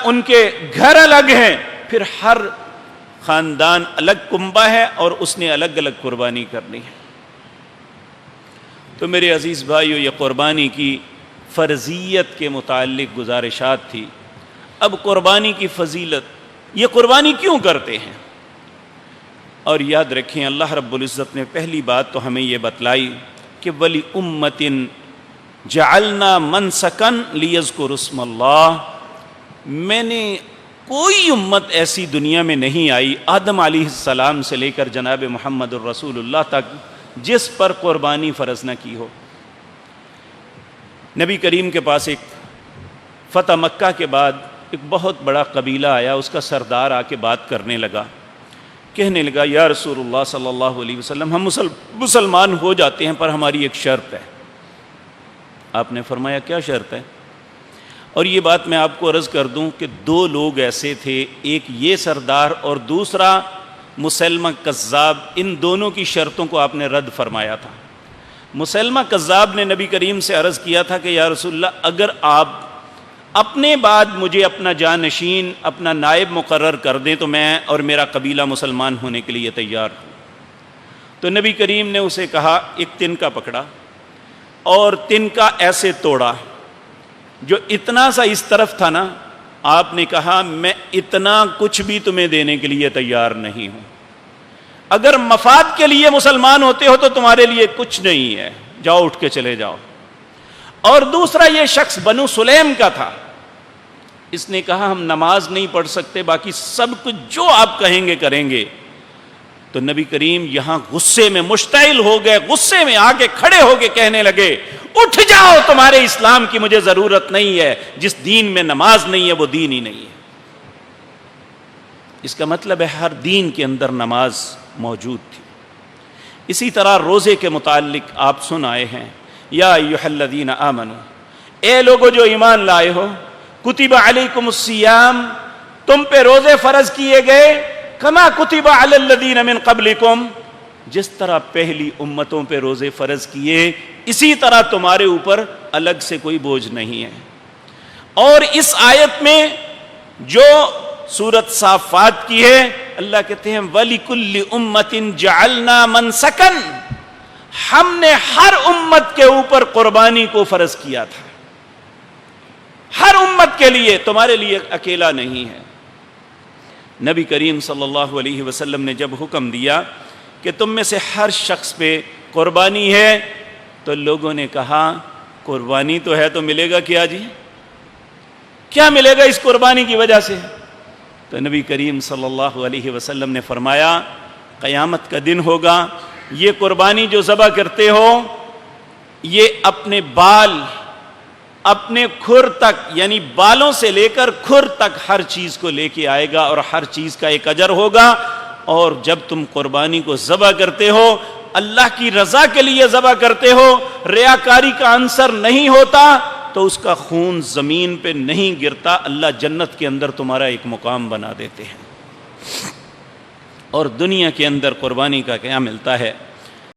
ان کے گھر الگ ہیں، پھر ہر خاندان الگ کنبہ ہے اور اس نے الگ الگ قربانی کرنی ہے۔ تو میرے عزیز بھائیو، یہ قربانی کی فرضیت کے متعلق گزارشات تھی۔ اب قربانی کی فضیلت، یہ قربانی کیوں کرتے ہیں؟ اور یاد رکھیں، اللہ رب العزت نے پہلی بات تو ہمیں یہ بتلائی کہ ولی امتن جعلنا منسکن لیذکروا اسم اللہ، میں نے کوئی امت ایسی دنیا میں نہیں آئی آدم علیہ السلام سے لے کر جناب محمد الرسول اللہ تک جس پر قربانی فرض نہ کی ہو۔ نبی کریم کے پاس ایک فتح مکہ کے بعد ایک بہت بڑا قبیلہ آیا، اس کا سردار آ کے بات کرنے لگا، کہنے لگا یا رسول اللہ صلی اللہ علیہ وسلم، ہم مسلمان ہو جاتے ہیں پر ہماری ایک شرط ہے۔ آپ نے فرمایا کیا شرط ہے؟ اور یہ بات میں آپ کو عرض کر دوں کہ دو لوگ ایسے تھے، ایک یہ سردار اور دوسرا مسلمہ کذاب، ان دونوں کی شرطوں کو آپ نے رد فرمایا تھا۔ مسلمہ کذاب نے نبی کریم سے عرض کیا تھا کہ یا رسول اللہ، اگر آپ اپنے بعد مجھے اپنا جانشین، اپنا نائب مقرر کر دیں تو میں اور میرا قبیلہ مسلمان ہونے کے لیے تیار ہوں۔ تو نبی کریم نے اسے کہا، ایک تنکا پکڑا اور تنکا ایسے توڑا، جو اتنا سا اس طرف تھا نا، آپ نے کہا میں اتنا کچھ بھی تمہیں دینے کے لیے تیار نہیں ہوں، اگر مفاد کے لیے مسلمان ہوتے ہو تو تمہارے لیے کچھ نہیں ہے، جاؤ اٹھ کے چلے جاؤ۔ اور دوسرا یہ شخص بنو سلیم کا تھا، اس نے کہا ہم نماز نہیں پڑھ سکتے، باقی سب کچھ جو آپ کہیں گے کریں گے۔ تو نبی کریم یہاں غصے میں مشتعل ہو گئے، غصے میں آ کے کھڑے ہو کے کہنے لگے اٹھ جاؤ، تمہارے اسلام کی مجھے ضرورت نہیں ہے، جس دین میں نماز نہیں ہے وہ دین ہی نہیں ہے۔ اس کا مطلب ہے ہر دین کے اندر نماز موجود تھی۔ اسی طرح روزے کے متعلق آپ سن آئے ہیں، یا ایھا الذین آمنوا، اے لوگو جو ایمان لائے ہو، کتب علیکم الصیام، تم پہ روزے فرض کیے گئے، کما کتب علی الذین من قبلکم، جس طرح پہلی امتوں پہ روزے فرض کیے اسی طرح تمہارے اوپر الگ سے کوئی بوجھ نہیں ہے۔ اور اس آیت میں جو سورۃ صافات کی ہے، اللہ کہتے ہیں وَلِكُلِّ أُمَّةٍ جَعَلْنَا مَنْسَكًا، ہم نے ہر امت کے اوپر قربانی کو فرض کیا تھا، ہر امت کے لیے، تمہارے لیے اکیلا نہیں ہے۔ نبی کریم صلی اللہ علیہ وسلم نے جب حکم دیا کہ تم میں سے ہر شخص پہ قربانی ہے، تو لوگوں نے کہا قربانی تو ہے تو ملے گا کیا جی؟ کیا ملے گا اس قربانی کی وجہ سے؟ تو نبی کریم صلی اللہ علیہ وسلم نے فرمایا قیامت کا دن ہوگا، یہ قربانی جو ذبح کرتے ہو، یہ اپنے بال، اپنے کھر تک، یعنی بالوں سے لے کر کھر تک ہر چیز کو لے کے آئے گا اور ہر چیز کا ایک اجر ہوگا۔ اور جب تم قربانی کو ذبح کرتے ہو، اللہ کی رضا کے لیے ذبح کرتے ہو، ریاکاری کا عنصر نہیں ہوتا، تو اس کا خون زمین پہ نہیں گرتا، اللہ جنت کے اندر تمہارا ایک مقام بنا دیتے ہیں۔ اور دنیا کے اندر قربانی کا کیا ملتا ہے؟